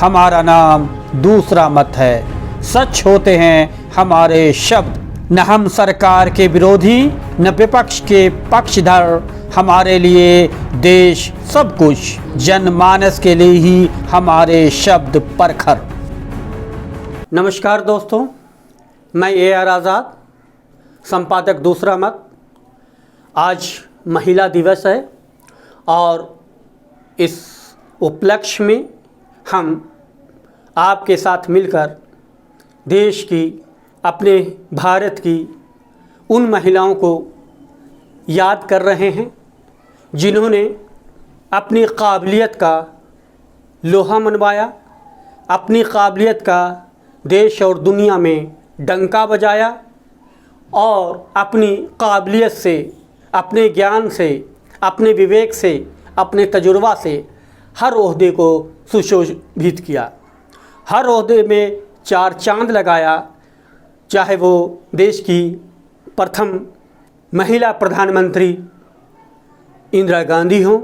हमारा नाम दूसरा मत है। सच होते हैं हमारे शब्द, न हम सरकार के विरोधी न विपक्ष के पक्षधर। हमारे लिए देश सब कुछ, जनमानस के लिए ही हमारे शब्द परखर। नमस्कार दोस्तों, मैं AR आज़ाद, संपादक दूसरा मत। आज महिला दिवस है और इस उपलक्ष्य में हम आपके साथ मिलकर देश की, अपने भारत की उन महिलाओं को याद कर रहे हैं जिन्होंने अपनी काबिलियत का लोहा मनवाया, अपनी काबिलियत का देश और दुनिया में डंका बजाया और अपनी काबिलियत से, अपने ज्ञान से, अपने विवेक से, अपने तजुर्बा से हर ओहदे को सुशोभित किया, हर ओहदे में चार चांद लगाया। चाहे वो देश की प्रथम महिला प्रधानमंत्री इंदिरा गांधी हों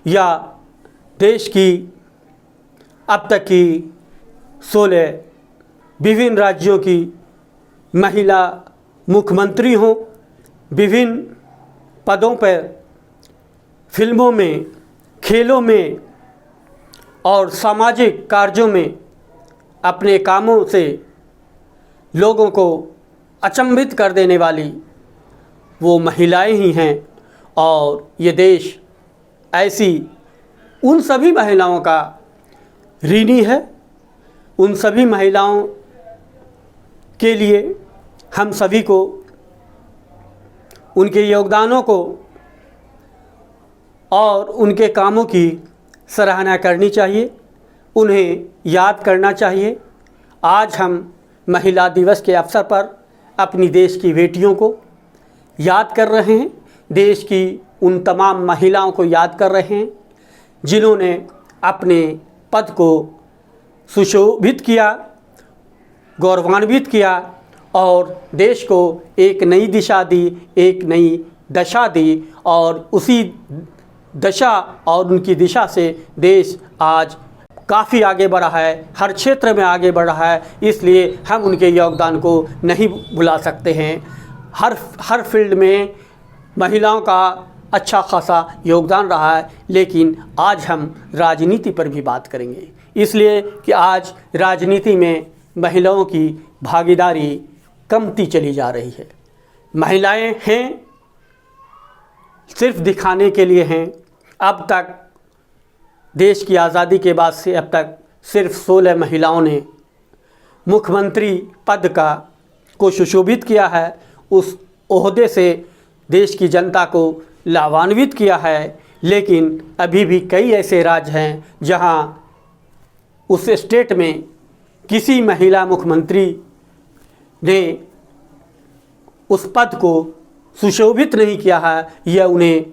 या देश की अब तक की 16 विभिन्न राज्यों की महिला मुख्यमंत्री हों, विभिन्न पदों पर फिल्मों में, खेलों में और सामाजिक कार्यों में अपने कामों से लोगों को अचंभित कर देने वाली वो महिलाएं ही हैं। और ये देश ऐसी उन सभी महिलाओं का ऋणी है। उन सभी महिलाओं के लिए हम सभी को उनके योगदानों को और उनके कामों की सराहना करनी चाहिए, उन्हें याद करना चाहिए। आज हम महिला दिवस के अवसर पर अपनी देश की बेटियों को याद कर रहे हैं, देश की उन तमाम महिलाओं को याद कर रहे हैं जिन्होंने अपने पद को सुशोभित किया, गौरवान्वित किया और देश को एक नई दिशा दी, एक नई दशा दी। और उसी दशा और उनकी दिशा से देश आज काफ़ी आगे बढ़ा है, हर क्षेत्र में आगे बढ़ रहा है। इसलिए हम उनके योगदान को नहीं भुला सकते हैं। हर फील्ड में महिलाओं का अच्छा खासा योगदान रहा है। लेकिन आज हम राजनीति पर भी बात करेंगे, इसलिए कि आज राजनीति में महिलाओं की भागीदारी कमती चली जा रही है। महिलाएं हैं सिर्फ दिखाने के लिए हैं। अब तक देश की आज़ादी के बाद से अब तक सिर्फ 16 महिलाओं ने मुख्यमंत्री पद को सुशोभित किया है, उस ओहदे से देश की जनता को लाभान्वित किया है। लेकिन अभी भी कई ऐसे राज्य हैं जहां उस स्टेट में किसी महिला मुख्यमंत्री ने उस पद को सुशोभित नहीं किया है या उन्हें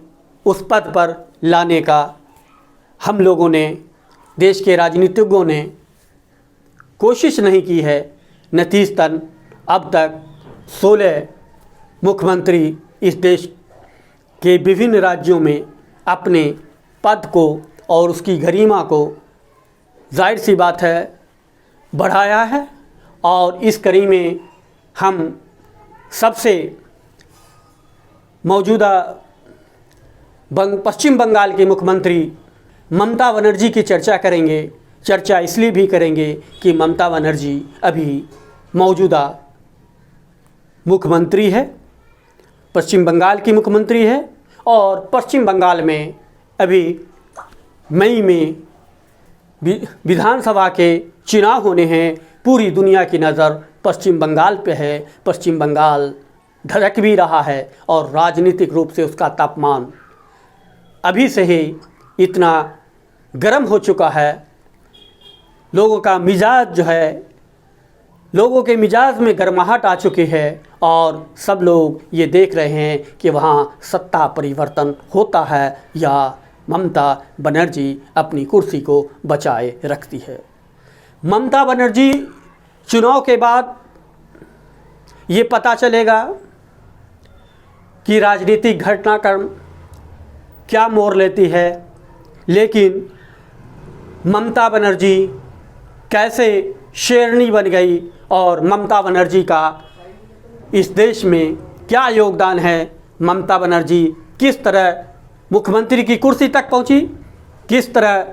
उस पद पर लाने का हम लोगों ने, देश के राजनीतिज्ञों ने कोशिश नहीं की है। नतीजतन अब तक 16 मुख्यमंत्री इस देश के विभिन्न राज्यों में अपने पद को और उसकी गरिमा को, जाहिर सी बात है, बढ़ाया है। और इस कड़ी में हम सबसे मौजूदा पश्चिम बंगाल के मुख्यमंत्री ममता बनर्जी की चर्चा करेंगे। चर्चा इसलिए भी करेंगे कि ममता बनर्जी अभी मौजूदा मुख्यमंत्री है, पश्चिम बंगाल की मुख्यमंत्री है। और पश्चिम बंगाल में अभी मई में विधानसभा के चुनाव होने हैं। पूरी दुनिया की नज़र पश्चिम बंगाल पे है। पश्चिम बंगाल धड़क भी रहा है और राजनीतिक रूप से उसका तापमान अभी से ही इतना गर्म हो चुका है। लोगों का मिजाज जो है, लोगों के मिजाज में गर्माहट आ चुकी है और सब लोग ये देख रहे हैं कि वहाँ सत्ता परिवर्तन होता है या ममता बनर्जी अपनी कुर्सी को बचाए रखती है। ममता बनर्जी चुनाव के बाद ये पता चलेगा कि राजनीतिक घटनाक्रम क्या मोड़ लेती है। लेकिन ममता बनर्जी कैसे शेरनी बन गई और ममता बनर्जी का इस देश में क्या योगदान है, ममता बनर्जी किस तरह मुख्यमंत्री की कुर्सी तक पहुंची, किस तरह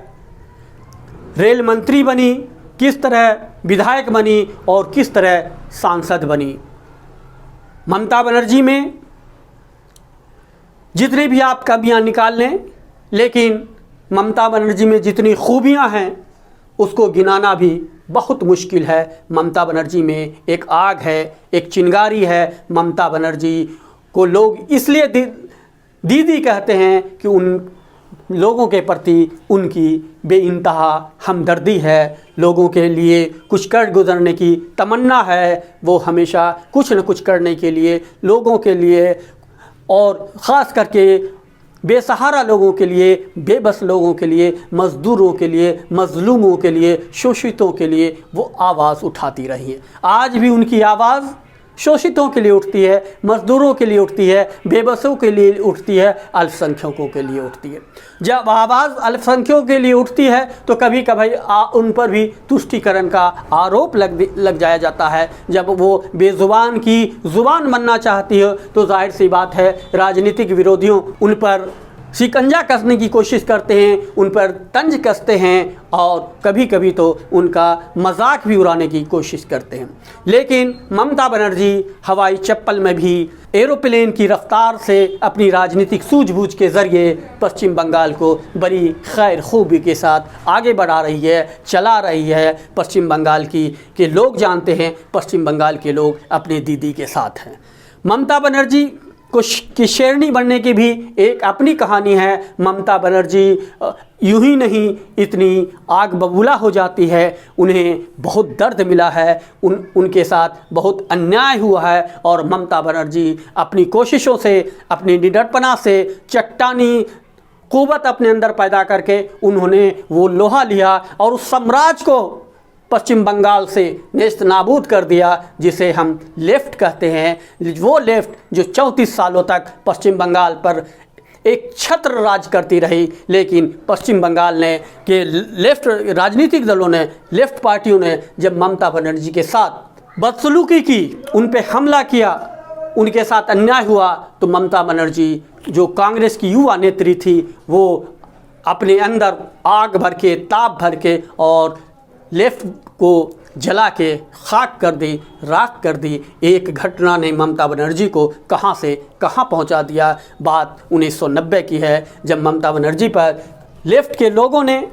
रेल मंत्री बनी, किस तरह विधायक बनी और किस तरह सांसद बनी। ममता बनर्जी में जितनी भी आप कमियां निकाल लें, लेकिन ममता बनर्जी में जितनी खूबियां हैं उसको गिनाना भी बहुत मुश्किल है। ममता बनर्जी में एक आग है, एक चिंगारी है। ममता बनर्जी को लोग इसलिए दीदी कहते हैं कि उन लोगों के प्रति उनकी बेइंतहा हमदर्दी है, लोगों के लिए कुछ कर गुजरने की तमन्ना है। वो हमेशा कुछ न कुछ करने के लिए लोगों के लिए और ख़ास करके बेसहारा लोगों के लिए, बेबस लोगों के लिए, मज़दूरों के लिए, मज़लूमों के लिए, शोषितों के लिए वो आवाज़ उठाती रही है। आज भी उनकी आवाज़ शोषितों के लिए उठती है, मज़दूरों के लिए उठती है, बेबसों के लिए उठती है, अल्पसंख्यकों के लिए उठती है। जब आवाज़ अल्पसंख्यकों के लिए उठती है तो कभी कभी उन पर भी तुष्टीकरण का आरोप लग जाया जाता है। जब वो बेज़ुबान की ज़ुबान बनना चाहती है तो जाहिर सी बात है राजनीतिक विरोधियों उन पर शिकंजा कसने की कोशिश करते हैं, उन पर तंज कसते हैं और कभी कभी तो उनका मजाक भी उड़ाने की कोशिश करते हैं। लेकिन ममता बनर्जी हवाई चप्पल में भी एरोप्लेन की रफ्तार से अपनी राजनीतिक सूझबूझ के ज़रिए पश्चिम बंगाल को बड़ी खैर खूबी के साथ आगे बढ़ा रही है, चला रही है। पश्चिम बंगाल के लोग जानते हैं, पश्चिम बंगाल के लोग अपने दीदी के साथ हैं। ममता बनर्जी की शेरनी बनने की भी एक अपनी कहानी है। ममता बनर्जी यूं ही नहीं इतनी आग बबूला हो जाती है, उन्हें बहुत दर्द मिला है, उनके साथ बहुत अन्याय हुआ है और ममता बनर्जी अपनी कोशिशों से, अपनी निडरपना से, चट्टानी कुव्वत अपने अंदर पैदा करके उन्होंने वो लोहा लिया और उस साम्राज्य को पश्चिम बंगाल से नेस्त नाबूद कर दिया, जिसे हम लेफ्ट कहते हैं। वो लेफ्ट जो 34 सालों तक पश्चिम बंगाल पर एक छत्र राज करती रही, लेकिन पश्चिम बंगाल ने के लेफ्ट राजनीतिक दलों ने, लेफ्ट पार्टियों ने जब ममता बनर्जी के साथ बदसलूकी की, उन पे हमला किया, उनके साथ अन्याय हुआ, तो ममता बनर्जी जो कांग्रेस की युवा नेत्री थी वो अपने अंदर आग भर के, ताप भर के और लेफ्ट को जला के खाक कर दी, राख कर दी। एक घटना ने ममता बनर्जी को कहां से कहां पहुंचा दिया। बात 1990 की है, जब ममता बनर्जी पर लेफ्ट के लोगों ने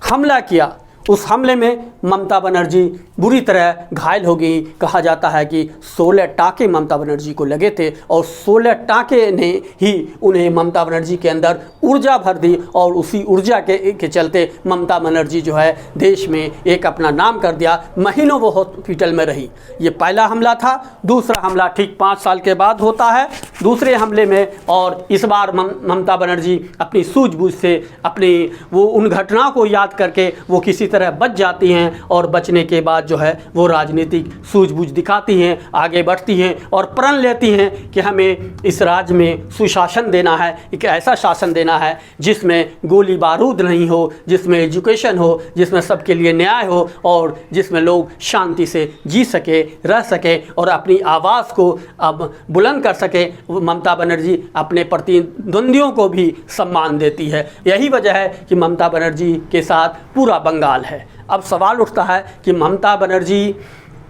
हमला किया। उस हमले में ममता बनर्जी बुरी तरह घायल हो गई। कहा जाता है कि 16 टाँके ममता बनर्जी को लगे थे और 16 टाँके ने ही उन्हें ममता बनर्जी के अंदर ऊर्जा भर दी और उसी ऊर्जा के चलते ममता बनर्जी जो है देश में एक अपना नाम कर दिया। महीनों वो हॉस्पिटल में रही। ये पहला हमला था। दूसरा हमला ठीक 5 साल के बाद होता है, दूसरे हमले में, और इस बार ममता बनर्जी अपनी सूझबूझ से, अपनी वो उन घटनाओं को याद करके वो किसी तरह बच जाती हैं और बचने के बाद जो है वो राजनीतिक सूझबूझ दिखाती हैं, आगे बढ़ती हैं और प्रण लेती हैं कि हमें इस राज्य में सुशासन देना है, एक ऐसा शासन देना है जिसमें गोली बारूद नहीं हो, जिसमें एजुकेशन हो, जिसमें सबके लिए न्याय हो और जिसमें लोग शांति से जी सके, रह सके और अपनी आवाज़ को अब बुलंद कर सके। ममता बनर्जी अपने प्रतिद्वंदियों को भी सम्मान देती है। यही वजह है कि ममता बनर्जी के साथ पूरा बंगाल है। अब सवाल उठता है कि ममता बनर्जी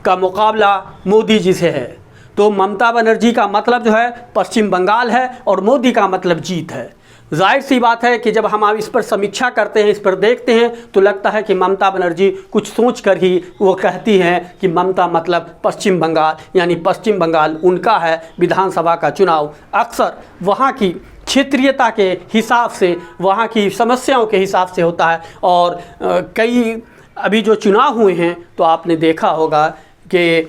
का मुकाबला मोदी जी से है, तो ममता बनर्जी का मतलब जो है पश्चिम बंगाल है और मोदी का मतलब जीत है। जाहिर सी बात है कि जब हम इस पर समीक्षा करते हैं, इस पर देखते हैं, तो लगता है कि ममता बनर्जी कुछ सोच कर ही वो कहती हैं कि ममता मतलब पश्चिम बंगाल, यानी पश्चिम बंगाल उनका है। विधानसभा का चुनाव अक्सर वहाँ की क्षेत्रीयता के हिसाब से, वहाँ की समस्याओं के हिसाब से होता है। और कई अभी जो चुनाव हुए हैं तो आपने देखा होगा कि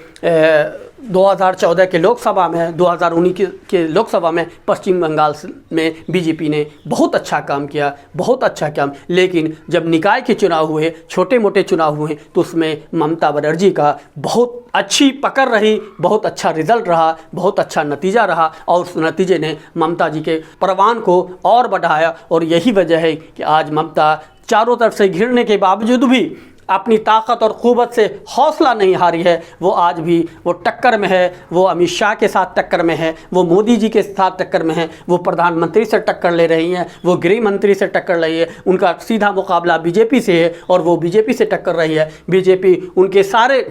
2014 के लोकसभा में, 2019 के लोकसभा में पश्चिम बंगाल में बीजेपी ने बहुत अच्छा काम किया, बहुत अच्छा काम। लेकिन जब निकाय के चुनाव हुए, छोटे मोटे चुनाव हुए, तो उसमें ममता बनर्जी का बहुत अच्छी पकड़ रही, बहुत अच्छा रिजल्ट रहा, बहुत अच्छा नतीजा रहा और उस नतीजे ने ममता जी के परवान को और बढ़ाया। और यही वजह है कि आज ममता चारों तरफ से घिरने के बावजूद भी अपनी ताकत और क़ुव्वत से हौसला नहीं हारी है। वो आज भी वो टक्कर में है, वो अमित शाह के साथ टक्कर में है, वो मोदी जी के साथ टक्कर में है, वो प्रधानमंत्री से टक्कर ले रही हैं, वो गृह मंत्री से टक्कर रही है। उनका सीधा मुकाबला बीजेपी से है और वो बीजेपी से टक्कर रही है। बीजेपी उनके सारे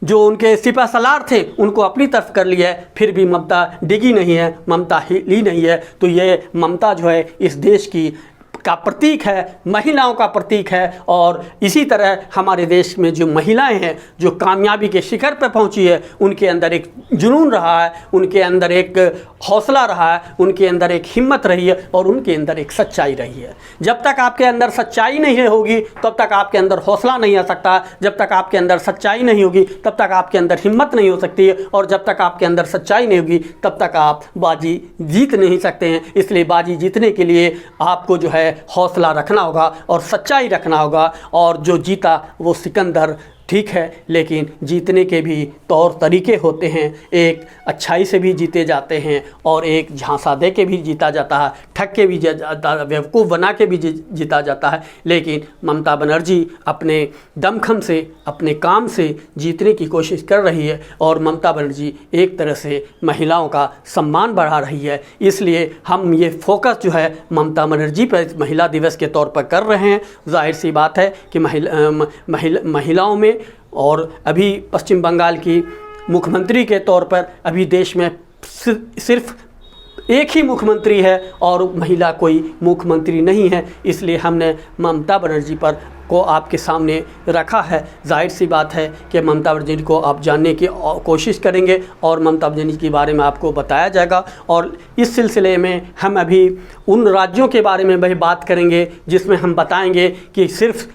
जो उनके सिपह सलार थे उनको अपनी तरफ कर लिया है, फिर भी ममता डिगी नहीं है, ममता हिली नहीं है। तो ये ममता जो है इस देश की का प्रतीक है, महिलाओं का प्रतीक है। और इसी तरह हमारे देश में जो महिलाएं हैं जो कामयाबी के शिखर पर पहुंची है, उनके अंदर एक जुनून रहा है, उनके अंदर एक हौसला रहा है, उनके अंदर एक हिम्मत रही है और उनके अंदर एक सच्चाई रही है। जब तक आपके अंदर सच्चाई नहीं होगी तब तक आपके अंदर हौसला नहीं आ सकता। जब तक आपके अंदर सच्चाई नहीं होगी तब तक आपके अंदर हिम्मत नहीं हो सकती है। और जब तक आपके अंदर सच्चाई नहीं होगी तब तक आप बाजी जीत नहीं सकते हैं। इसलिए बाजी जीतने के लिए आपको जो है हौसला रखना होगा और सच्चाई रखना होगा। और जो जीता वो सिकंदर ठीक है, लेकिन जीतने के भी तौर तरीके होते हैं। एक अच्छाई से भी जीते जाते हैं और एक झांसा दे के भी जीता जाता है, ठग के भी बेवकूफ़ बना के भी जीता जाता है। लेकिन ममता बनर्जी अपने दमखम से, अपने काम से जीतने की कोशिश कर रही है और ममता बनर्जी एक तरह से महिलाओं का सम्मान बढ़ा रही है। इसलिए हम ये फोकस जो है ममता बनर्जी पर महिला दिवस के तौर पर कर रहे हैं। जाहिर सी बात है कि महिलाओं में, और अभी पश्चिम बंगाल की मुख्यमंत्री के तौर पर अभी देश में सिर्फ एक ही मुख्यमंत्री है और महिला कोई मुख्यमंत्री नहीं है। इसलिए हमने ममता बनर्जी पर को आपके सामने रखा है। जाहिर सी बात है कि ममता बनर्जी को आप जानने की कोशिश करेंगे और ममता बनर्जी के बारे में आपको बताया जाएगा। और इस सिलसिले में हम अभी उन राज्यों के बारे में भी बात करेंगे जिसमें हम बताएंगे कि सिर्फ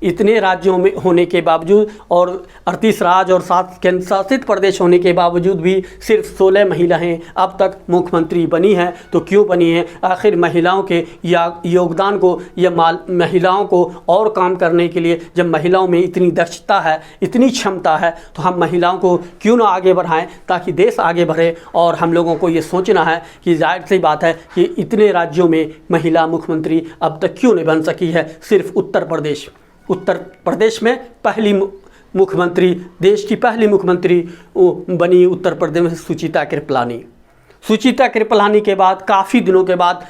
इतने राज्यों में होने के बावजूद और 38 राज्य और 7 केंद्र शासित प्रदेश होने के बावजूद भी सिर्फ 16 महिलाएं अब तक मुख्यमंत्री बनी हैं। तो क्यों बनी हैं? आखिर महिलाओं के योगदान को या महिलाओं को और काम करने के लिए, जब महिलाओं में इतनी दक्षता है, इतनी क्षमता है, तो हम महिलाओं को क्यों ना आगे बढ़ाएं ताकि देश आगे बढ़े। और हम लोगों को ये सोचना है कि जाहिर सी बात है कि इतने राज्यों में महिला मुख्यमंत्री अब तक क्यों नहीं बन सकी है। सिर्फ उत्तर प्रदेश में पहली मुख्यमंत्री, देश की पहली मुख्यमंत्री बनी उत्तर प्रदेश में सुचिता कृपलानी। सुचिता कृपलानी के बाद काफ़ी दिनों के बाद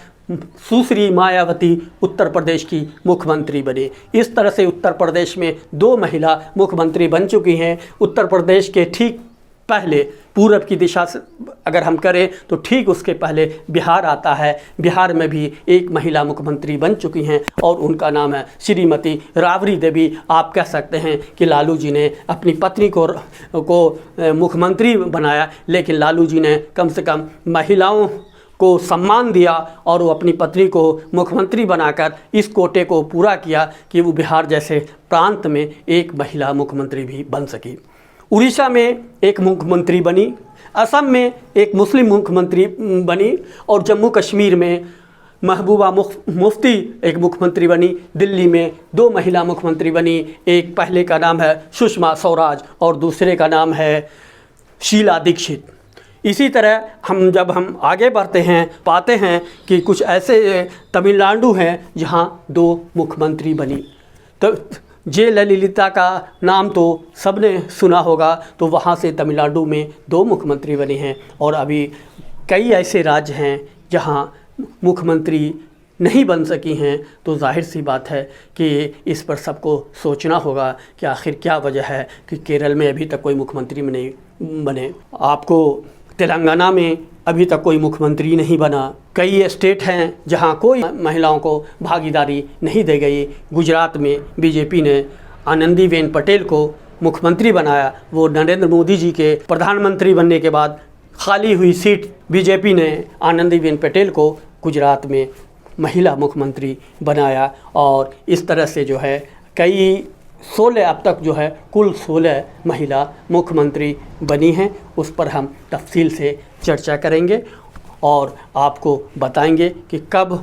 सुश्री मायावती उत्तर प्रदेश की मुख्यमंत्री बनी। इस तरह से उत्तर प्रदेश में 2 महिला मुख्यमंत्री बन चुकी हैं। उत्तर प्रदेश के ठीक पहले पूरब की दिशा से अगर हम करें तो ठीक उसके पहले बिहार आता है। बिहार में भी एक महिला मुख्यमंत्री बन चुकी हैं और उनका नाम है श्रीमती राबड़ी देवी। आप कह सकते हैं कि लालू जी ने अपनी पत्नी को मुख्यमंत्री बनाया, लेकिन लालू जी ने कम से कम महिलाओं को सम्मान दिया और वो अपनी पत्नी को मुख्यमंत्री बनाकर इस कोटे को पूरा किया कि वो बिहार जैसे प्रांत में एक महिला मुख्यमंत्री भी बन सकी। उड़ीसा में एक मुख्यमंत्री बनी, असम में एक मुस्लिम मुख्यमंत्री बनी और जम्मू कश्मीर में महबूबा मुफ्ती एक मुख्यमंत्री बनी। दिल्ली में 2 महिला मुख्यमंत्री बनी। एक पहले का नाम है सुषमा स्वराज और दूसरे का नाम है शीला दीक्षित। इसी तरह जब हम आगे बढ़ते हैं पाते हैं कि कुछ ऐसे तमिलनाडु हैं जहां 2 मुख्यमंत्री बनी। तो जयललिता का नाम तो सबने सुना होगा, तो वहाँ से तमिलनाडु में 2 मुख्यमंत्री बने हैं। और अभी कई ऐसे राज्य हैं जहाँ मुख्यमंत्री नहीं बन सकी हैं। तो जाहिर सी बात है कि इस पर सबको सोचना होगा कि आखिर क्या वजह है कि केरल में अभी तक कोई मुख्यमंत्री नहीं बने। आपको तेलंगाना में अभी तक कोई मुख्यमंत्री नहीं बना। कई स्टेट हैं जहां कोई महिलाओं को भागीदारी नहीं दी गई। गुजरात में बीजेपी ने आनंदीबेन पटेल को मुख्यमंत्री बनाया। वो नरेंद्र मोदी जी के प्रधानमंत्री बनने के बाद खाली हुई सीट बीजेपी ने आनंदीबेन पटेल को गुजरात में महिला मुख्यमंत्री बनाया। और इस तरह से जो है कई 16 अब तक जो है कुल 16 महिला मुख्यमंत्री बनी हैं। उस पर हम तफसील से चर्चा करेंगे और आपको बताएंगे कि कब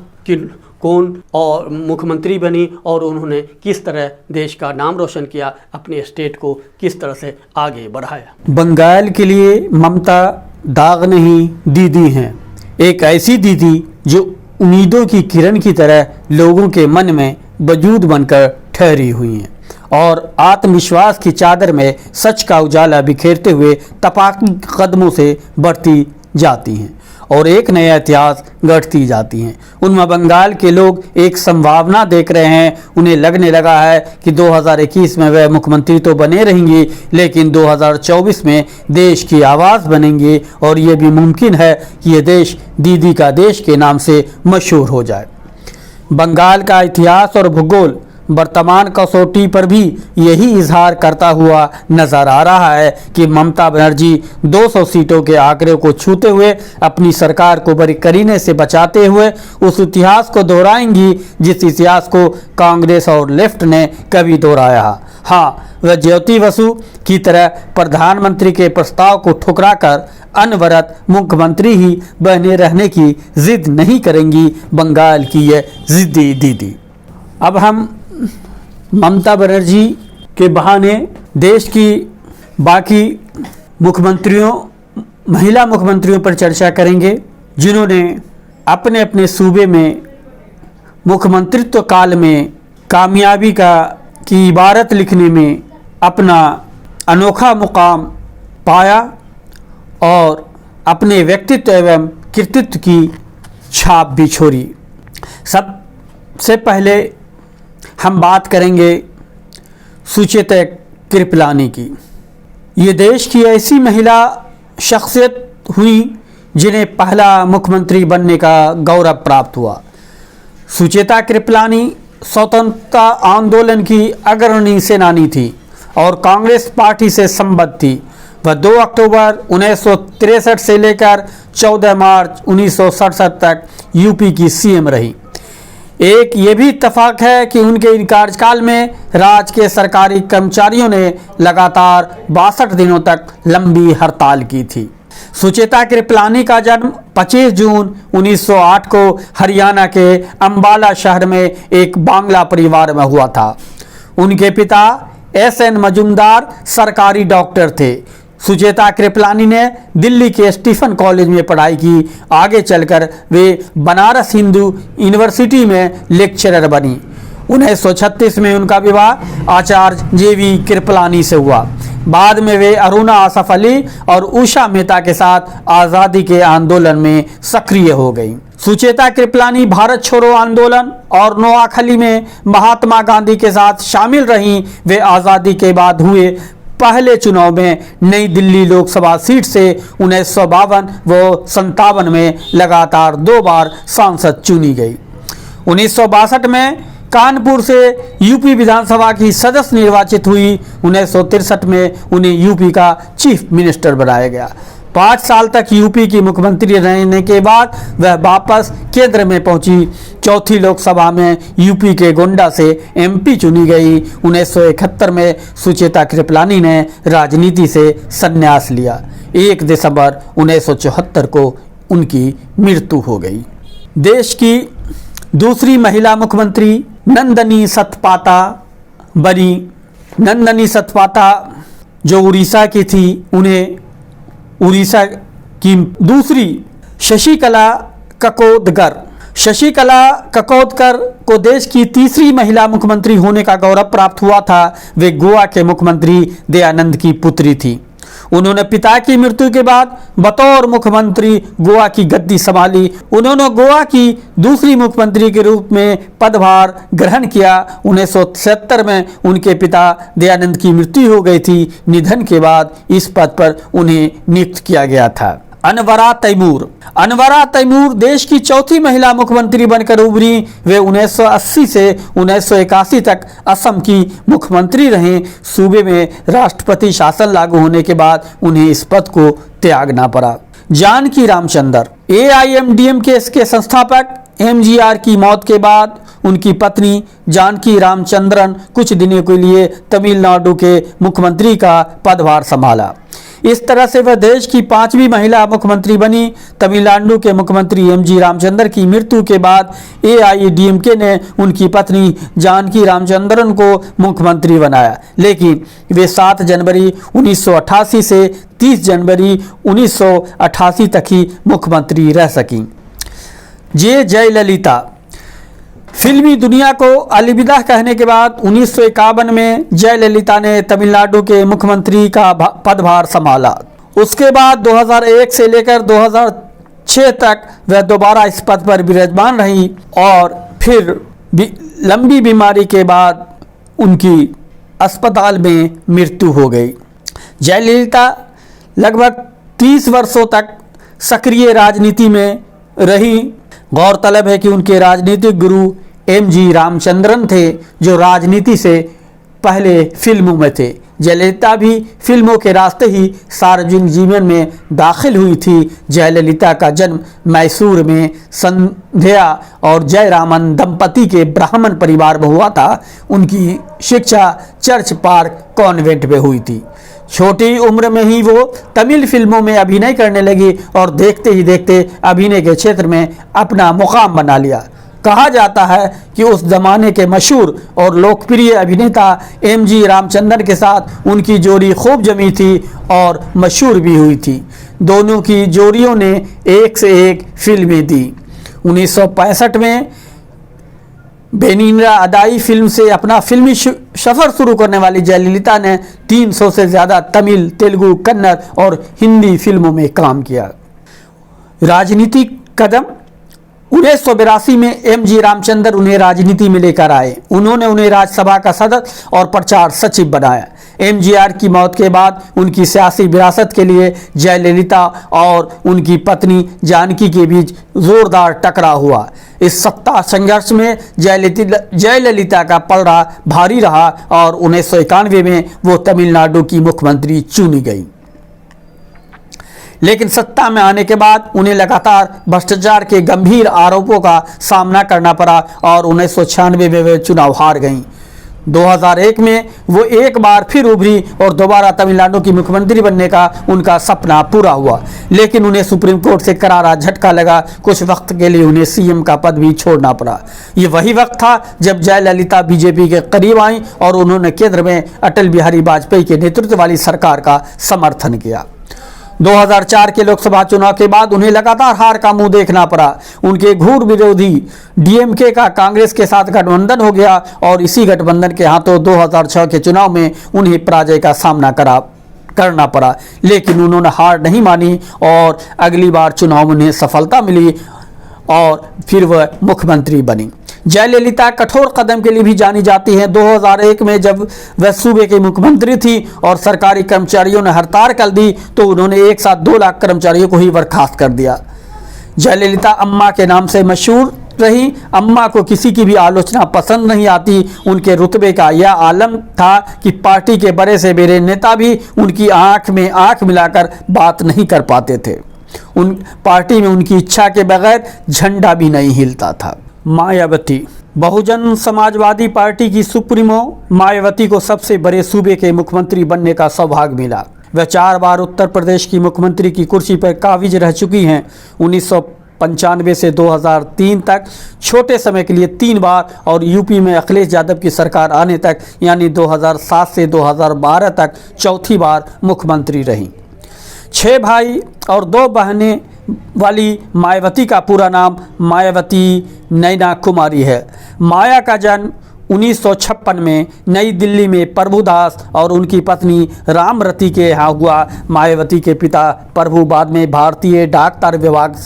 कौन और मुख्यमंत्री बनी और उन्होंने किस तरह देश का नाम रोशन किया, अपने स्टेट को किस तरह से आगे बढ़ाया। बंगाल के लिए ममता दाग नहीं दीदी हैं, एक ऐसी दीदी जो उम्मीदों की किरण की तरह लोगों के मन में वजूद बनकर ठहरी हुई हैं और आत्मविश्वास की चादर में सच का उजाला बिखेरते हुए तपाकी कदमों से बढ़ती जाती हैं और एक नया इतिहास गढ़ती जाती हैं। उनमें बंगाल के लोग एक संभावना देख रहे हैं। उन्हें लगने लगा है कि 2021 में वह मुख्यमंत्री तो बने रहेंगी, लेकिन 2024 में देश की आवाज़ बनेंगे और ये भी मुमकिन है कि ये देश दीदी का देश के नाम से मशहूर हो जाए। बंगाल का इतिहास और भूगोल वर्तमान कसौटी पर भी यही इजहार करता हुआ नजर आ रहा है कि ममता बनर्जी 200 सीटों के आंकड़े को छूते हुए अपनी सरकार को बड़ी करीने से बचाते हुए उस इतिहास को दोहराएंगी जिस इतिहास को कांग्रेस और लेफ्ट ने कभी दोहराया। हाँ, वह ज्योति बसु की तरह प्रधानमंत्री के प्रस्ताव को ठुकराकर अनवरत मुख्यमंत्री ही बने रहने की जिद नहीं करेंगी बंगाल की यह जिद्दी दीदी। अब हम ममता बनर्जी के बहाने देश की बाकी मुख्यमंत्रियों, महिला मुख्यमंत्रियों पर चर्चा करेंगे जिन्होंने अपने अपने सूबे में मुख्यमंत्रित्व काल में कामयाबी की इबारत लिखने में अपना अनोखा मुकाम पाया और अपने व्यक्तित्व एवं कृतित्व की छाप भी छोड़ी। सबसे पहले हम बात करेंगे सुचेता कृपलानी की। ये देश की ऐसी महिला शख्सियत हुई जिन्हें पहला मुख्यमंत्री बनने का गौरव प्राप्त हुआ। सुचेता कृपलानी स्वतंत्रता आंदोलन की अग्रणी सेनानी थी और कांग्रेस पार्टी से संबद्ध थी। वह 2 अक्टूबर 1963 से लेकर 14 मार्च 1967 तक यूपी की सीएम रही। एक ये भी इत्तेफाक है कि उनके कार्यकाल में राज्य के सरकारी कर्मचारियों ने लगातार 62 दिनों तक लंबी हड़ताल की थी। सुचेता कृपलानी का जन्म 25 जून 1908 को हरियाणा के अंबाला शहर में एक बांग्ला परिवार में हुआ था। उनके पिता एस.एन. मजुमदार सरकारी डॉक्टर थे। सुचेता कृपलानी ने दिल्ली के स्टीफन कॉलेज में पढ़ाई की। आगे चलकर वे बनारस हिंदू यूनिवर्सिटी में लेक्चरर बनी। 1936 में उनका विवाह आचार्य जे.वी. कृपलानी से हुआ। बाद में वे अरुणा आसफ अली और उषा मेहता के साथ आज़ादी के आंदोलन में सक्रिय हो गई। सुचेता कृपलानी भारत छोड़ो आंदोलन और नोआखली में महात्मा गांधी के साथ शामिल रहीं। वे आज़ादी के बाद हुए पहले चुनाव में नई दिल्ली लोकसभा सीट से 1952 व 57 में लगातार 2 बार सांसद चुनी गई। 1962 में कानपुर से यूपी विधानसभा की सदस्य निर्वाचित हुई। 1963 में उन्हें यूपी का चीफ मिनिस्टर बनाया गया। 5 साल तक यूपी की मुख्यमंत्री रहने के बाद वह वापस केंद्र में पहुंची। चौथी लोकसभा में यूपी के गोंडा से एमपी चुनी गई। 1971 में सुचेता कृपलानी ने राजनीति से संन्यास लिया। 1 दिसंबर 1974 को उनकी मृत्यु हो गई। देश की दूसरी महिला मुख्यमंत्री नंदनी सतपाथा बनी। नंदनी सतपाथा जो उड़ीसा की थी, उन्हें उड़ीसा की दूसरी शशिकला ककोदकर को देश की तीसरी महिला मुख्यमंत्री होने का गौरव प्राप्त हुआ था। वे गोवा के मुख्यमंत्री दयानंद की पुत्री थी। उन्होंने पिता की मृत्यु के बाद बतौर मुख्यमंत्री गोवा की गद्दी संभाली। उन्होंने गोवा की दूसरी मुख्यमंत्री के रूप में पदभार ग्रहण किया। 1973 में उनके पिता दयानंद की मृत्यु हो गई थी। निधन के बाद इस पद पर उन्हें नियुक्त किया गया था। अनवरा तैमूर देश की चौथी महिला मुख्यमंत्री बनकर उभरी। वे 1980 से 1981 तक असम की मुख्यमंत्री रहीं। सूबे में राष्ट्रपति शासन लागू होने के बाद उन्हें इस पद को त्यागना पड़ा। जानकी रामचंद्र AIMDMK के संस्थापक। MGR की मौत के बाद उनकी पत्नी जानकी रामचंद्रन कुछ दिनों के लिए तमिलनाडु के मुख्यमंत्री का पदभार संभाला। इस तरह से वह देश की 5वीं महिला मुख्यमंत्री बनी। तमिलनाडु के मुख्यमंत्री MG रामचंद्र की मृत्यु के बाद AIADMK ने उनकी पत्नी जानकी रामचंद्रन को मुख्यमंत्री बनाया, लेकिन वे 7 जनवरी 1988 से 30 जनवरी 1988 तक ही मुख्यमंत्री रह सकीं। जयललिता फिल्मी दुनिया को अलविदा कहने के बाद 1951 में जयललिता ने तमिलनाडु के मुख्यमंत्री का पदभार संभाला। उसके बाद 2001 से लेकर 2006 तक वह दोबारा इस पद पर विराजमान रही और फिर लंबी बीमारी के बाद उनकी अस्पताल में मृत्यु हो गई। जयललिता लगभग 30 वर्षों तक सक्रिय राजनीति में रही। गौरतलब है कि उनके राजनीतिक गुरु एम.जी. रामचंद्रन थे, जो राजनीति से पहले फिल्मों में थे। जयललिता भी फिल्मों के रास्ते ही सार्वजनिक जीवन में दाखिल हुई थी। जयललिता का जन्म मैसूर में संध्या और जयरामन दंपति के ब्राह्मण परिवार में हुआ था। उनकी शिक्षा चर्च पार्क कॉन्वेंट में हुई थी। छोटी उम्र में ही वो तमिल फिल्मों में अभिनय करने लगी और देखते ही देखते अभिनय के क्षेत्र में अपना मुकाम बना लिया। कहा जाता है कि उस जमाने के मशहूर और लोकप्रिय अभिनेता एम.जी. रामचंद्रन के साथ उनकी जोड़ी खूब जमी थी और मशहूर भी हुई थी। दोनों की जोड़ियों ने एक से एक फिल्में दी। 1965 में बेनिंद्रा अदाई फिल्म से अपना फिल्मी सफर शुरू करने वाली जयललिता ने 300 से ज़्यादा तमिल, तेलुगु, कन्नड़ और हिंदी फिल्मों में काम किया। राजनीतिक कदम 1982 में एम.जी. रामचंद्रन उन्हें राजनीति में लेकर आए। उन्होंने उन्हें राज्यसभा का सदस्य और प्रचार सचिव बनाया। एम.जी.आर. की मौत के बाद उनकी सियासी विरासत के लिए जयललिता और उनकी पत्नी जानकी के बीच जोरदार टकराव हुआ। इस सत्ता संघर्ष में जयललिता का पलड़ा भारी रहा और 1991 में वो तमिलनाडु की मुख्यमंत्री चुनी गई। लेकिन सत्ता में आने के बाद उन्हें लगातार भ्रष्टाचार के गंभीर आरोपों का सामना करना पड़ा और 1996 में वे चुनाव हार गईं। 2001 में वो एक बार फिर उभरी और दोबारा तमिलनाडु की मुख्यमंत्री बनने का उनका सपना पूरा हुआ। लेकिन उन्हें सुप्रीम कोर्ट से करारा झटका लगा। कुछ वक्त के लिए उन्हें सीएम का पद भी छोड़ना पड़ा। ये वही वक्त था जब जयललिता बीजेपी के करीब आई और उन्होंने केंद्र में अटल बिहारी वाजपेयी के नेतृत्व वाली सरकार का समर्थन किया। 2004 के लोकसभा चुनाव के बाद उन्हें लगातार हार का मुंह देखना पड़ा। उनके घूर विरोधी डीएमके का कांग्रेस के साथ गठबंधन हो गया और इसी गठबंधन के हाथों 2006 के चुनाव में उन्हें पराजय का सामना करना पड़ा। लेकिन उन्होंने हार नहीं मानी और अगली बार चुनाव में उन्हें सफलता मिली और फिर वह मुख्यमंत्री बनी। जयललिता कठोर कदम के लिए भी जानी जाती हैं। 2001 में जब वह सूबे की मुख्यमंत्री थी और सरकारी कर्मचारियों ने हड़ताल कर दी तो उन्होंने एक साथ 2 लाख कर्मचारियों को ही बर्खास्त कर दिया। जयललिता अम्मा के नाम से मशहूर रही। अम्मा को किसी की भी आलोचना पसंद नहीं आती। उनके रुतबे का यह आलम था कि पार्टी के बड़े से बड़े नेता भी उनकी आंख में आंख मिलाकर बात नहीं कर पाते थे। उन पार्टी में उनकी इच्छा के बगैर झंडा भी नहीं हिलता था। मायावती बहुजन समाजवादी पार्टी की सुप्रीमो मायावती को सबसे बड़े सूबे के मुख्यमंत्री बनने का सौभाग्य मिला। वह 4 बार उत्तर प्रदेश की मुख्यमंत्री की कुर्सी पर काबिज रह चुकी हैं। 1995 से 2003 तक छोटे समय के लिए 3 बार और यूपी में अखिलेश यादव की सरकार आने तक यानी 2007 से 2012 तक चौथी बार मुख्यमंत्री रहीं। 6 भाई और 2 बहनें वाली मायावती का पूरा नाम मायावती नैना कुमारी है। माया का जन्म 1956 में नई दिल्ली में प्रभुदास और उनकी पत्नी रामरती के यहाँ हुआ। मायावती के पिता प्रभु बाद में भारतीय डाकतार विभाग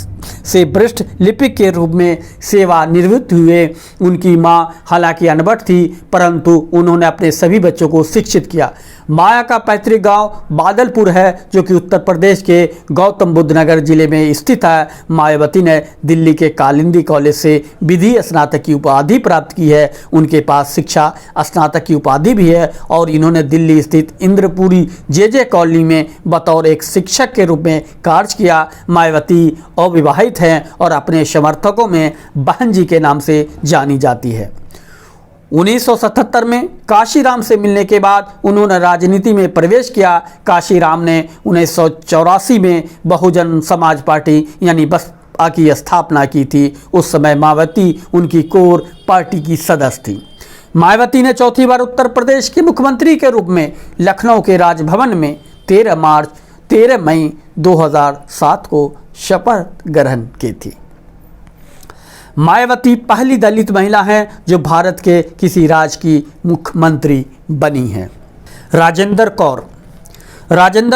से वरिष्ठ लिपिक के रूप में सेवानिवृत्त हुए। उनकी मां हालांकि अनपढ़ थी परंतु उन्होंने अपने सभी बच्चों को शिक्षित किया। माया का पैतृक गांव बादलपुर है जो कि उत्तर प्रदेश के गौतम बुद्ध नगर जिले में स्थित है। मायावती ने दिल्ली के कालिंदी कॉलेज से विधि स्नातक की उपाधि प्राप्त की है। उनके पास शिक्षा स्नातक की उपाधि भी है और इन्होंने दिल्ली स्थित इंद्रपुरी जे कॉलोनी में बतौर एक शिक्षक के रूप में कार्य किया। मायावती अविवाहित हैं और अपने समर्थकों में बहन जी के नाम से जानी जाती है। 1977 में काशीराम से मिलने के बाद उन्होंने राजनीति में प्रवेश किया। काशीराम ने 1984 में बहुजन समाज पार्टी यानी बसपा की स्थापना की थी। उस समय मायावती उनकी कोर पार्टी की सदस्य थी। मायावती ने चौथी बार उत्तर प्रदेश के मुख्यमंत्री के रूप में लखनऊ के राजभवन में 13 मई 2007 को शपथ ग्रहण की थी। मायावती पहली दलित महिला हैं जो भारत के किसी राज्य की मुख्यमंत्री बनी हैं। राजेंद्र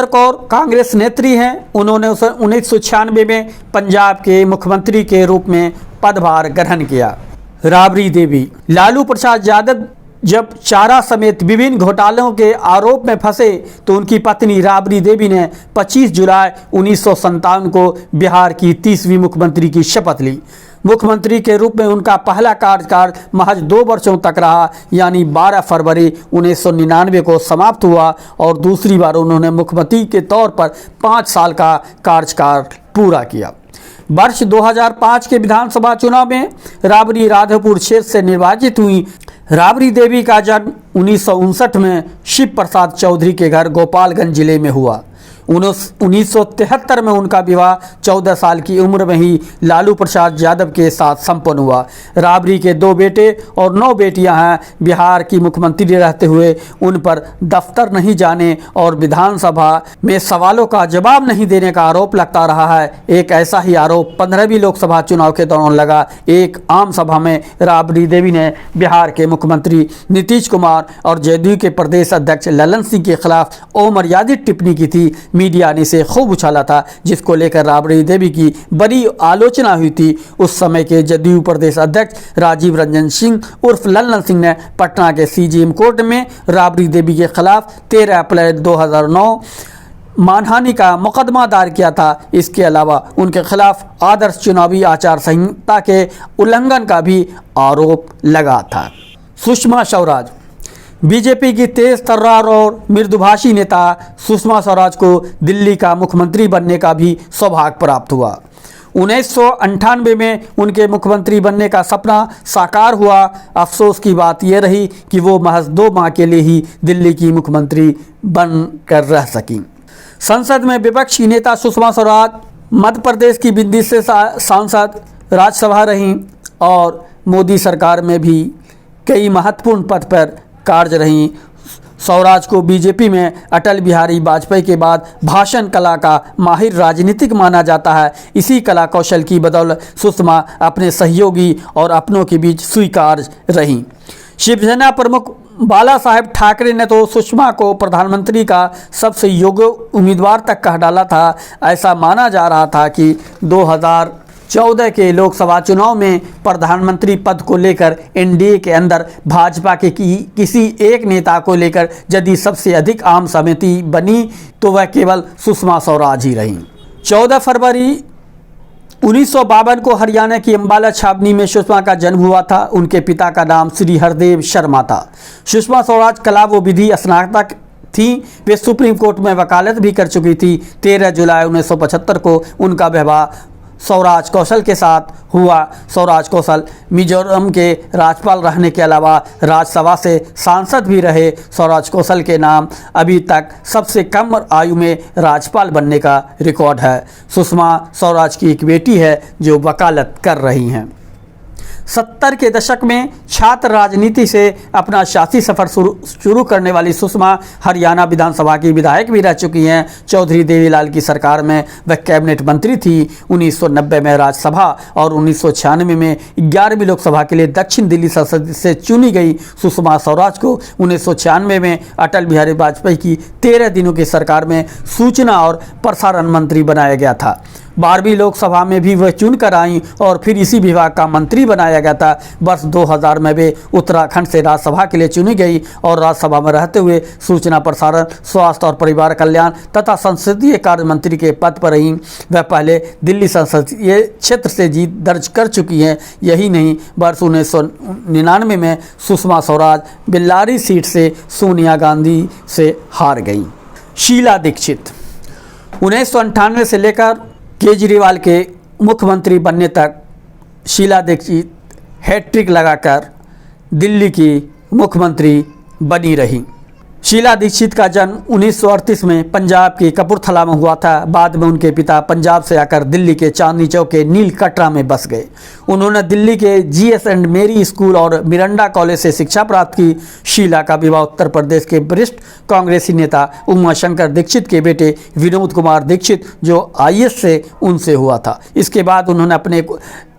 कौर कांग्रेस नेत्री हैं। उन्होंने 1996 में पंजाब के मुख्यमंत्री के रूप में पदभार ग्रहण किया। राबड़ी देवी, लालू प्रसाद यादव जब चारा समेत विभिन्न घोटालों के आरोप में फंसे तो उनकी पत्नी राबड़ी देवी ने 25 जुलाई 1957 को बिहार की 30वीं मुख्यमंत्री की शपथ ली। मुख्यमंत्री के रूप में उनका पहला कार्यकाल महज 2 वर्षों तक रहा, यानी 12 फरवरी 1999 को समाप्त हुआ और दूसरी बार उन्होंने मुख्यमंत्री के तौर पर 5 साल का कार्यकाल पूरा किया। वर्ष 2005 के विधानसभा चुनाव में राबड़ी राधोपुर क्षेत्र से निर्वाचित हुई। राबड़ी देवी का जन्म 1959 में शिव प्रसाद चौधरी के घर गोपालगंज जिले में हुआ। 1973 में उनका विवाह 14 साल की उम्र में ही लालू प्रसाद यादव के साथ संपन्न हुआ। राबड़ी के 2 बेटे और 9 बेटियां हैं। बिहार की मुख्यमंत्री रहते हुए उन पर दफ्तर नहीं जाने और विधानसभा में सवालों का जवाब नहीं देने का आरोप लगता रहा है। एक ऐसा ही आरोप 15वीं लोकसभा चुनाव के दौरान लगा। एक आम सभा में राबड़ी देवी ने बिहार के मुख्यमंत्री नीतीश कुमार और जदयू के प्रदेश अध्यक्ष ललन सिंह के खिलाफ अमर्यादित टिप्पणी की थी। मीडिया ने इसे खूब उछाला था, जिसको लेकर राबड़ी देवी की बड़ी आलोचना हुई थी। उस समय के जदयू प्रदेश अध्यक्ष राजीव रंजन सिंह उर्फ ललन सिंह ने पटना के सीजेएम कोर्ट में राबड़ी देवी के खिलाफ 13 अप्रैल 2009 मानहानि का मुकदमा दायर किया था। इसके अलावा उनके खिलाफ आदर्श चुनावी आचार संहिता के उल्लंघन का भी आरोप लगा था। सुषमा स्वराज, बीजेपी की तेज तर्रार और मृदुभाषी नेता सुषमा स्वराज को दिल्ली का मुख्यमंत्री बनने का भी सौभाग्य प्राप्त हुआ। 1998 में उनके मुख्यमंत्री बनने का सपना साकार हुआ। अफसोस की बात यह रही कि वो महज 2 माह के लिए ही दिल्ली की मुख्यमंत्री बनकर रह सकीं। संसद में विपक्ष की नेता सुषमा स्वराज मध्य प्रदेश की बिंदी से सांसद, राज्यसभा रहीं और मोदी सरकार में भी कई महत्वपूर्ण पद पर कार्य रहीं। स्वराज को बीजेपी में अटल बिहारी वाजपेयी के बाद भाषण कला का माहिर राजनीतिक माना जाता है। इसी कला कौशल की बदौलत सुषमा अपने सहयोगी और अपनों के बीच स्वीकार्य रहीं। शिवसेना प्रमुख बाला साहेब ठाकरे ने तो सुषमा को प्रधानमंत्री का सबसे योग्य उम्मीदवार तक कह डाला था। ऐसा माना जा रहा था कि 2014 के लोकसभा चुनाव में प्रधानमंत्री पद को लेकर एनडीए के अंदर भाजपा के किसी एक नेता को लेकर यदि सबसे अधिक आम सहमति बनी तो वह केवल सुषमा स्वराज ही रहीं। 14 फरवरी 1952 को हरियाणा की अंबाला छावनी में सुषमा का जन्म हुआ था। उनके पिता का नाम श्री हरदेव शर्मा था। सुषमा स्वराज कला व विधि स्नातक थी। वे सुप्रीम कोर्ट में वकालत भी कर चुकी थी। 13 जुलाई 1975 को उनका विवाह स्वराज कौशल के साथ हुआ। स्वराज कौशल मिजोरम के राज्यपाल रहने के अलावा राज्यसभा से सांसद भी रहे। स्वराज कौशल के नाम अभी तक सबसे कम आयु में राज्यपाल बनने का रिकॉर्ड है। सुषमा स्वराज की एक बेटी है जो वकालत कर रही हैं। 70 के दशक में छात्र राजनीति से अपना सियासी सफर शुरू करने वाली सुषमा हरियाणा विधानसभा की विधायक भी रह चुकी हैं। चौधरी देवीलाल की सरकार में वह कैबिनेट मंत्री थी। 1990 में राज्यसभा और 1996 में 11वीं लोकसभा के लिए दक्षिण दिल्ली संसद से चुनी गई। सुषमा स्वराज को 1996 में अटल बिहारी वाजपेयी की 13 दिनों की सरकार में सूचना और प्रसारण मंत्री बनाया गया था। 12वीं लोकसभा में भी वह चुनकर आई और फिर इसी विभाग का मंत्री बनाया गया था। वर्ष 2000 में वे उत्तराखंड से राज्यसभा के लिए चुनी गई और राज्यसभा में रहते हुए सूचना प्रसारण, स्वास्थ्य और परिवार कल्याण तथा संसदीय कार्य मंत्री के पद पर रहीं। वह पहले दिल्ली संसदीय क्षेत्र से जीत दर्ज कर चुकी हैं। यही नहीं, वर्ष 1999 में सुषमा स्वराज बेल्लारी सीट से सोनिया गांधी से हार गई। शीला दीक्षित 1998 से लेकर केजरीवाल के मुख्यमंत्री बनने तक शीला दीक्षित हैट्रिक लगाकर दिल्ली की मुख्यमंत्री बनी रही। शीला दीक्षित का जन्म 1938 में पंजाब के कपूरथला में हुआ था। बाद में उनके पिता पंजाब से आकर दिल्ली के चांदनी चौक के नील कटरा में बस गए। उन्होंने दिल्ली के जीएस एंड मेरी स्कूल और मिरंडा कॉलेज से शिक्षा प्राप्त की। शीला का विवाह उत्तर प्रदेश के वरिष्ठ कांग्रेसी नेता उमाशंकर दीक्षित के बेटे विनोद कुमार दीक्षित जो IAS से उनसे हुआ था। इसके बाद उन्होंने अपने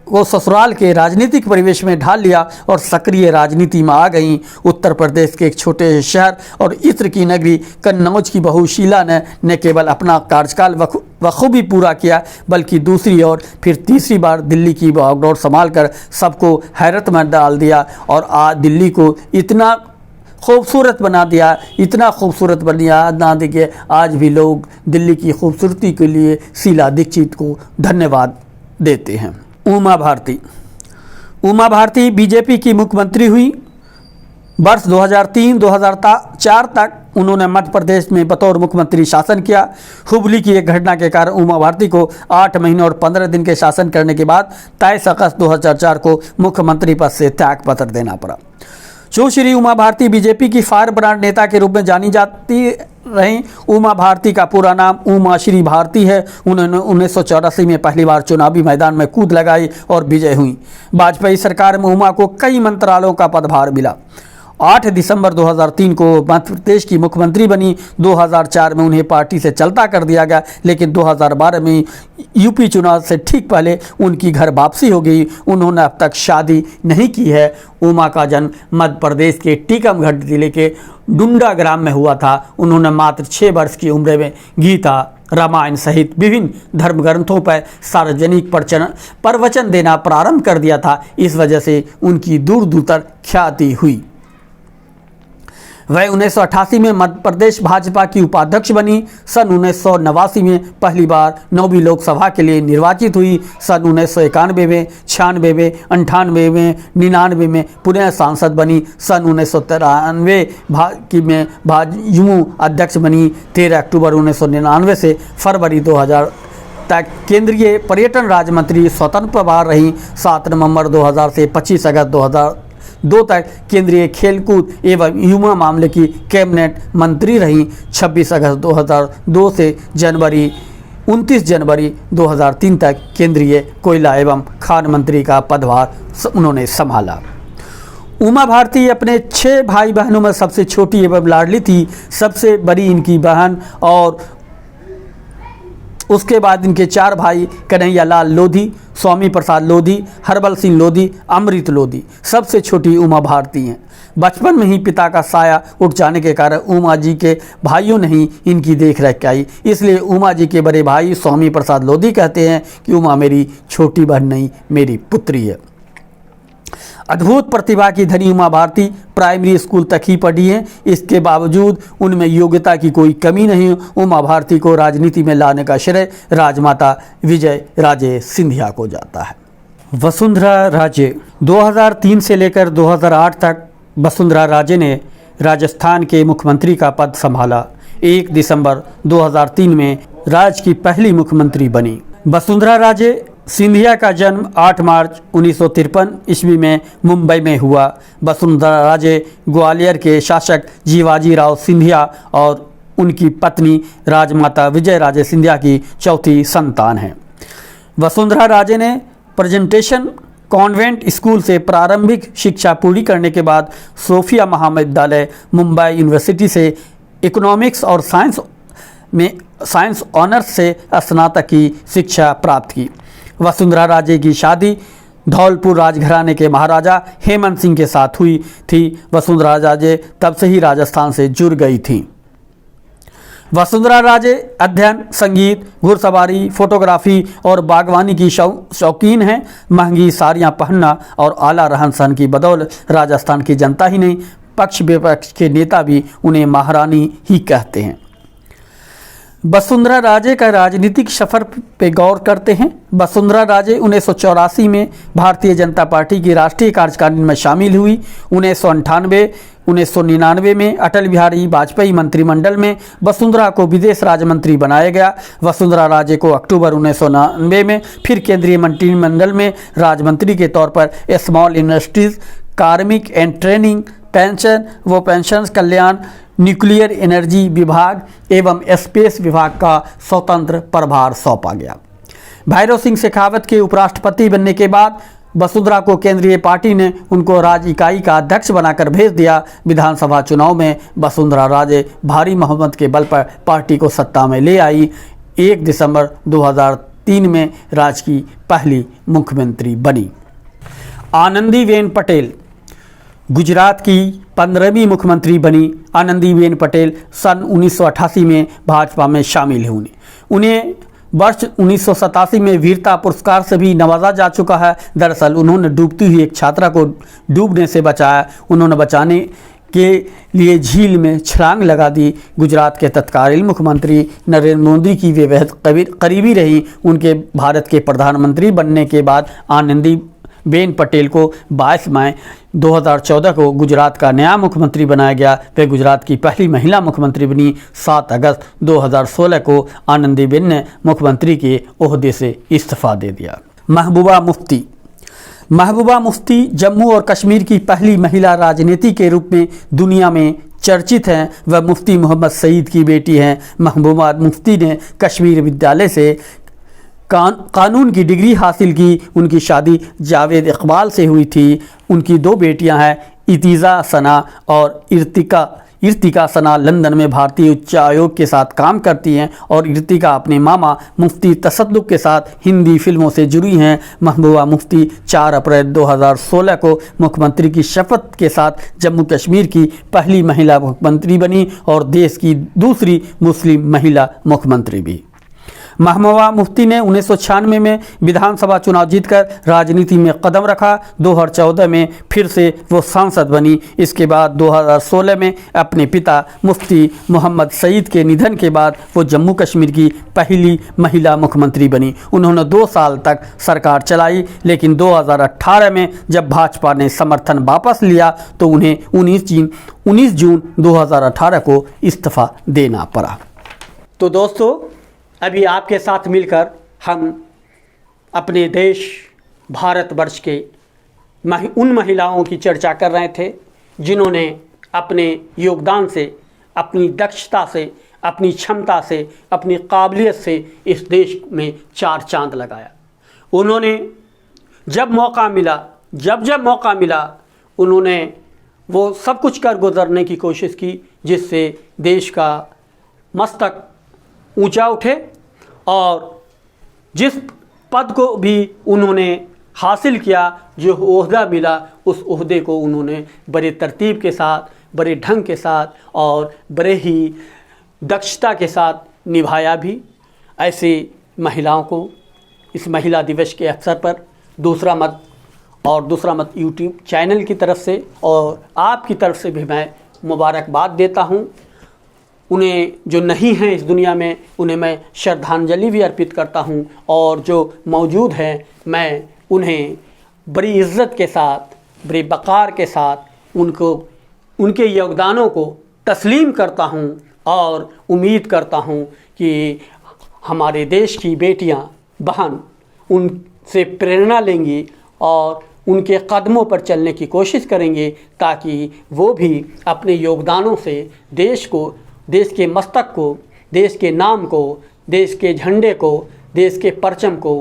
को ससुराल के राजनीतिक परिवेश में ढाल लिया और सक्रिय राजनीति में आ गईं। उत्तर प्रदेश के एक छोटे शहर और इत्र की नगरी कन्नौज की बहू शीला ने न केवल अपना कार्यकाल बखूबी पूरा किया, बल्कि दूसरी और फिर तीसरी बार दिल्ली की बागडोर संभाल कर सबको हैरत में डाल दिया और आज दिल्ली को इतना खूबसूरत बना दिया, इतना खूबसूरत बना दिया। आज भी लोग दिल्ली की खूबसूरती के लिए शीला दीक्षित को धन्यवाद देते हैं। उमा भारती बीजेपी की मुख्यमंत्री हुई। वर्ष 2003-2004 तक उन्होंने मध्य प्रदेश में बतौर मुख्यमंत्री शासन किया। हुबली की एक घटना के कारण उमा भारती को 8 महीने और 15 दिन के शासन करने के बाद 23 अगस्त 2004 को मुख्यमंत्री पद से त्यागपत्र देना पड़ा। सुश्री उमा भारती बीजेपी की फायर ब्रांड नेता के रूप में जानी जाती रहीं। उमा भारती का पूरा नाम उमा श्री भारती है। उन्होंने 1984 में पहली बार चुनावी मैदान में कूद लगाई और विजय हुई। वाजपेयी सरकार में उमा को कई मंत्रालयों का पदभार मिला। 8 दिसंबर 2003 को मध्य प्रदेश की मुख्यमंत्री बनी। 2004 में उन्हें पार्टी से चलता कर दिया गया, लेकिन 2012 में यूपी चुनाव से ठीक पहले उनकी घर वापसी हो गई। उन्होंने अब तक शादी नहीं की है। उमा का जन्म मध्य प्रदेश के टीकमगढ़ जिले के डुंडा ग्राम में हुआ था। उन्होंने मात्र 6 वर्ष की उम्र में गीता, रामायण सहित विभिन्न धर्म ग्रंथों पर सार्वजनिक प्रवचन देना प्रारंभ कर दिया था। इस वजह से उनकी दूर दूर तक ख्याति हुई। वह 1988 में मध्य प्रदेश भाजपा की उपाध्यक्ष बनी। सन 1989 में पहली बार 9वीं लोकसभा के लिए निर्वाचित हुई। सन 1991 में, 96 में, 98 में, 99 में पुनः सांसद बनी। सन 1993 में भाजयुमो अध्यक्ष बनी। 13 अक्टूबर 1999 से फरवरी 2000 तक केंद्रीय पर्यटन राज्य मंत्री स्वतंत्र प्रभार रहीं। 7 नवंबर 2000 से 25 अगस्त 2002 तक केंद्रीय खेलकूद एवं युवा मामले की कैबिनेट मंत्री रहीं। 26 अगस्त 2002 से 29 जनवरी 2003 तक केंद्रीय कोयला एवं खान मंत्री का पदभार उन्होंने संभाला। उमा भारती अपने 6 भाई बहनों में सबसे छोटी एवं लाडली थी। सबसे बड़ी इनकी बहन और उसके बाद इनके 4 भाई कन्हैया लाल लोधी, स्वामी प्रसाद लोधी, हरबल सिंह लोधी, अमृत लोधी। सबसे छोटी उमा भारती हैं। बचपन में ही पिता का साया उठ जाने के कारण उमा जी के भाइयों ने ही इनकी देखरेख की। इसलिए उमा जी के बड़े भाई स्वामी प्रसाद लोधी कहते हैं कि उमा मेरी छोटी बहन नहीं, मेरी पुत्री है। अद्भुत प्रतिभा की धनी उमा भारती प्राइमरी स्कूल तक ही पढ़ी हैं। इसके बावजूद उनमें योग्यता की कोई कमी नहीं। उमा भारती को राजनीति में लाने का श्रेय राजमाता विजय राजे सिंधिया को जाता है। वसुंधरा राजे 2003 से लेकर 2008 तक वसुंधरा राजे ने राजस्थान के मुख्यमंत्री का पद संभाला। 1 दिसंबर 2003 में राज्य की पहली मुख्यमंत्री बनी। वसुंधरा राजे सिंधिया का जन्म 8 मार्च 1953 ईस्वी में मुंबई में हुआ। वसुंधरा राजे ग्वालियर के शासक जीवाजी राव सिंधिया और उनकी पत्नी राजमाता विजय राजे सिंधिया की चौथी संतान हैं। वसुंधरा राजे ने प्रेजेंटेशन कॉन्वेंट स्कूल से प्रारंभिक शिक्षा पूरी करने के बाद सोफिया महाविद्यालय मुंबई यूनिवर्सिटी से इकोनॉमिक्स और साइंस ऑनर्स से स्नातक की शिक्षा प्राप्त की। वसुंधरा राजे की शादी धौलपुर राजघराने के महाराजा हेमंत सिंह के साथ हुई थी। वसुंधरा राजे तब से ही राजस्थान से जुड़ गई थीं। वसुंधरा राजे अध्ययन, संगीत, घुड़सवारी, फोटोग्राफी और बागवानी की शौकीन हैं। महंगी साड़ियाँ पहनना और आला रहन सहन की बदौलत राजस्थान की जनता ही नहीं, पक्ष विपक्ष के नेता भी उन्हें महारानी ही कहते हैं। वसुंधरा राजे का राजनीतिक सफर पे गौर करते हैं। वसुंधरा राजे 1984 में भारतीय जनता पार्टी की राष्ट्रीय कार्यकारिणी में शामिल हुई। 1999 में अटल बिहारी वाजपेयी मंत्रिमंडल में वसुंधरा को विदेश राज्य मंत्री बनाया गया। वसुंधरा राजे को अक्टूबर 1999 में फिर केंद्रीय मंत्रिमंडल में राज्य मंत्री के तौर पर स्मॉल इंडस्ट्रीज, कार्मिक and training, pension Kalyan, nuclear energy विभाग एवं स्पेस विभाग का स्वतंत्र प्रभार सौंपा गया। भैरव सिंह शेखावत के उपराष्ट्रपति बनने के बाद वसुंधरा को केंद्रीय पार्टी ने उनको राज्य इकाई का अध्यक्ष बनाकर भेज दिया। विधानसभा चुनाव में वसुंधरा राजे भारी बहुमत के बल पर पार्टी को सत्ता में ले आई। 1 दिसंबर 2003 में राज्य की पहली मुख्यमंत्री बनी। आनंदीबेन पटेल गुजरात की 15वीं मुख्यमंत्री बनी। आनंदीबेन पटेल सन 1988 में भाजपा में शामिल हुए। उन्हें वर्ष 1987 में वीरता पुरस्कार से भी नवाजा जा चुका है। दरअसल उन्होंने डूबती हुई एक छात्रा को डूबने से बचाया। उन्होंने बचाने के लिए झील में छलांग लगा दी। गुजरात के तत्कालीन मुख्यमंत्री नरेंद्र मोदी की वे बेहद करीबी रही। उनके भारत के प्रधानमंत्री बनने के बाद आनंदीबेन पटेल को 22 मई 2014 को गुजरात का नया मुख्यमंत्री बनाया गया। वे गुजरात की पहली महिला मुख्यमंत्री बनी। 7 अगस्त 2016 को आनंदीबेन ने मुख्यमंत्री के ओहदे से इस्तीफा दे दिया। महबूबा मुफ्ती जम्मू और कश्मीर की पहली महिला राजनीति के रूप में दुनिया में चर्चित हैं। वह मुफ्ती मोहम्मद सईद की बेटी हैं। महबूबा मुफ्ती ने कश्मीर विद्यालय से कानून की डिग्री हासिल की। उनकी शादी जावेद इकबाल से हुई थी। उनकी 2 बेटियां हैं, इतिज़ा सना और इर्तिका सना लंदन में भारतीय उच्च आयोग के साथ काम करती हैं और इर्तिका अपने मामा मुफ्ती तसद्दुक के साथ हिंदी फिल्मों से जुड़ी हैं। महबूबा मुफ्ती 4 अप्रैल 2016 को मुख्यमंत्री की शपथ के साथ जम्मू कश्मीर की पहली महिला मुख्यमंत्री बनी और देश की दूसरी मुस्लिम महिला मुख्यमंत्री भी। महबूबा मुफ्ती ने 1996 में विधानसभा चुनाव जीतकर राजनीति में कदम रखा। 2014 में फिर से वो सांसद बनी। इसके बाद 2016 में अपने पिता मुफ्ती मोहम्मद सईद के निधन के बाद वो जम्मू कश्मीर की पहली महिला मुख्यमंत्री बनी। उन्होंने 2 साल तक सरकार चलाई, लेकिन 2018 में जब भाजपा ने समर्थन वापस लिया तो उन्हें 19 जून 2018 को इस्तीफा देना पड़ा। तो दोस्तों, अभी आपके साथ मिलकर हम अपने देश भारतवर्ष के उन महिलाओं की चर्चा कर रहे थे जिन्होंने अपने योगदान से, अपनी दक्षता से, अपनी क्षमता से, अपनी काबिलियत से इस देश में 4 चांद लगाया। उन्होंने जब मौका मिला उन्होंने वो सब कुछ कर गुजरने की कोशिश की जिससे देश का मस्तक ऊंचा उठे और जिस पद को भी उन्होंने हासिल किया, जो ओहदा मिला, उस ओहदे को उन्होंने बड़े तरतीब के साथ, बड़े ढंग के साथ और बड़े ही दक्षता के साथ निभाया भी। ऐसे महिलाओं को इस महिला दिवस के अवसर पर दूसरा मत यूट्यूब चैनल की तरफ से और आपकी तरफ से भी मैं मुबारकबाद देता हूँ। उन्हें जो नहीं हैं इस दुनिया में, उन्हें मैं श्रद्धांजलि भी अर्पित करता हूं और जो मौजूद हैं मैं उन्हें बड़ी इज़्ज़त के साथ, बड़ी वक़ार के साथ उनके योगदानों को तस्लीम करता हूं और उम्मीद करता हूं कि हमारे देश की बेटियां, बहन उनसे प्रेरणा लेंगी और उनके कदमों पर चलने की कोशिश करेंगे ताकि वो भी अपने योगदानों से देश को, देश के मस्तक को, देश के नाम को, देश के झंडे को, देश के परचम को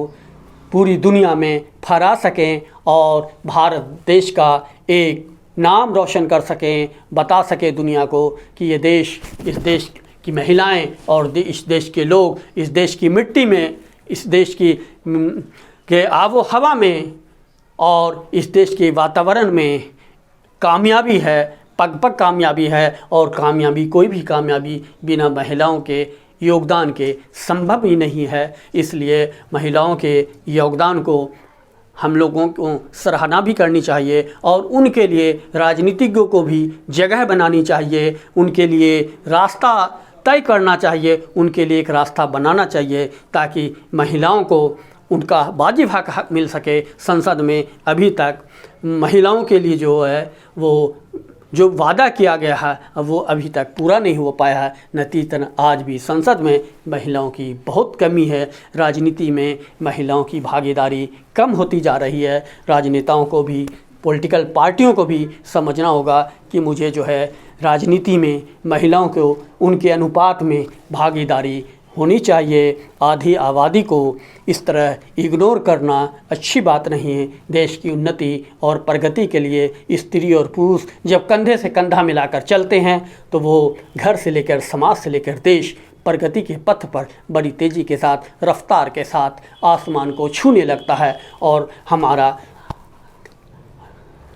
पूरी दुनिया में फहरा सकें और भारत देश का एक नाम रोशन कर सकें, बता सकें दुनिया को कि ये देश, इस देश की महिलाएं और इस देश के लोग, इस देश की मिट्टी में, इस देश के आबो हवा में और इस देश के वातावरण में कामयाबी है, पग पग कामयाबी है और कामयाबी, कोई भी कामयाबी बिना महिलाओं के योगदान के संभव ही नहीं है। इसलिए महिलाओं के योगदान को हम लोगों को सराहना भी करनी चाहिए और उनके लिए राजनीतिज्ञों को भी जगह बनानी चाहिए, उनके लिए रास्ता तय करना चाहिए, उनके लिए एक रास्ता बनाना चाहिए ताकि महिलाओं को उनका वाजिब हक मिल सके। संसद में अभी तक महिलाओं के लिए जो है वो जो वादा किया गया है वो अभी तक पूरा नहीं हो पाया है। नतीजतन आज भी संसद में महिलाओं की बहुत कमी है। राजनीति में महिलाओं की भागीदारी कम होती जा रही है। राजनेताओं को भी, पॉलिटिकल पार्टियों को भी समझना होगा कि मुझे जो है राजनीति में महिलाओं को उनके अनुपात में भागीदारी होनी चाहिए। आधी आबादी को इस तरह इग्नोर करना अच्छी बात नहीं है। देश की उन्नति और प्रगति के लिए स्त्री और पुरुष जब कंधे से कंधा मिलाकर चलते हैं तो वो घर से लेकर, समाज से लेकर देश प्रगति के पथ पर बड़ी तेज़ी के साथ, रफ्तार के साथ आसमान को छूने लगता है। और हमारा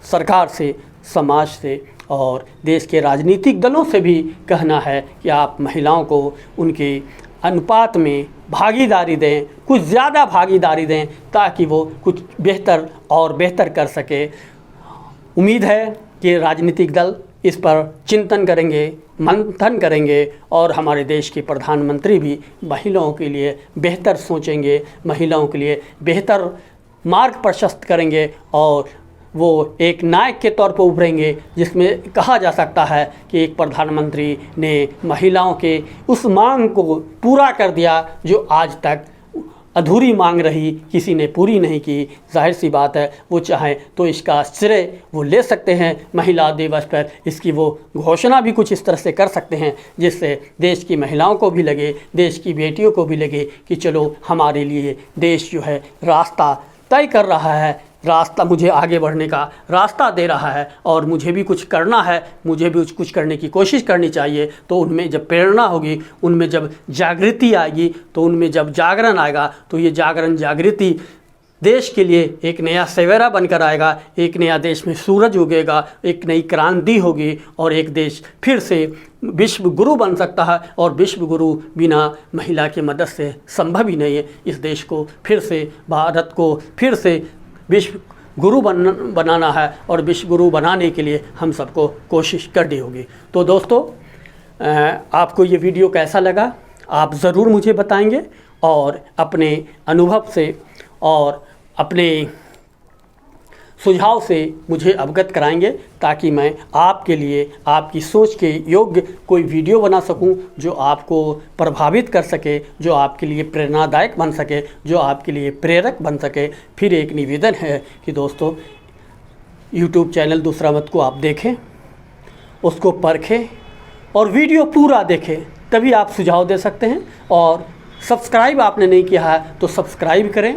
सरकार से, समाज से और देश के राजनीतिक दलों से भी कहना है कि आप महिलाओं को उनके अनुपात में भागीदारी दें, कुछ ज़्यादा भागीदारी दें, ताकि वो कुछ बेहतर और बेहतर कर सके। उम्मीद है कि राजनीतिक दल इस पर चिंतन करेंगे, मंथन करेंगे और हमारे देश के प्रधानमंत्री भी महिलाओं के लिए बेहतर सोचेंगे, महिलाओं के लिए बेहतर मार्ग प्रशस्त करेंगे और वो एक नायक के तौर पर उभरेंगे, जिसमें कहा जा सकता है कि एक प्रधानमंत्री ने महिलाओं के उस मांग को पूरा कर दिया जो आज तक अधूरी मांग रही, किसी ने पूरी नहीं की। जाहिर सी बात है, वो चाहे तो इसका श्रेय वो ले सकते हैं महिला दिवस पर, इसकी वो घोषणा भी कुछ इस तरह से कर सकते हैं जिससे देश की महिलाओं को भी लगे, देश की बेटियों को भी लगे कि चलो हमारे लिए देश जो है रास्ता तय कर रहा है, रास्ता मुझे आगे बढ़ने का रास्ता दे रहा है और मुझे भी कुछ करना है, मुझे भी कुछ करने की कोशिश करनी चाहिए। तो उनमें जब प्रेरणा होगी, उनमें जब जागृति आएगी, तो उनमें जब जागरण आएगा, तो ये जागरण जागृति देश के लिए एक नया सवेरा बनकर आएगा, एक नया देश में सूरज उगेगा, एक नई क्रांति होगी और एक देश फिर से विश्व गुरु बन सकता है। और विश्व गुरु बिना महिला की मदद से संभव ही नहीं है। इस देश को फिर से, भारत को फिर से विश्व गुरु बनाना है और विश्व गुरु बनाने के लिए हम सबको कोशिश करनी होगी। तो दोस्तों, आपको ये वीडियो कैसा लगा आप ज़रूर मुझे बताएंगे और अपने अनुभव से और अपने सुझाव से मुझे अवगत कराएंगे, ताकि मैं आपके लिए, आपकी सोच के योग्य कोई वीडियो बना सकूं जो आपको प्रभावित कर सके, जो आपके लिए प्रेरणादायक बन सके, जो आपके लिए प्रेरक बन सके। फिर एक निवेदन है कि दोस्तों, YouTube चैनल दूसरा मत को आप देखें, उसको परखें और वीडियो पूरा देखें, तभी आप सुझाव दे सकते हैं। और सब्सक्राइब आपने नहीं किया है तो सब्सक्राइब करें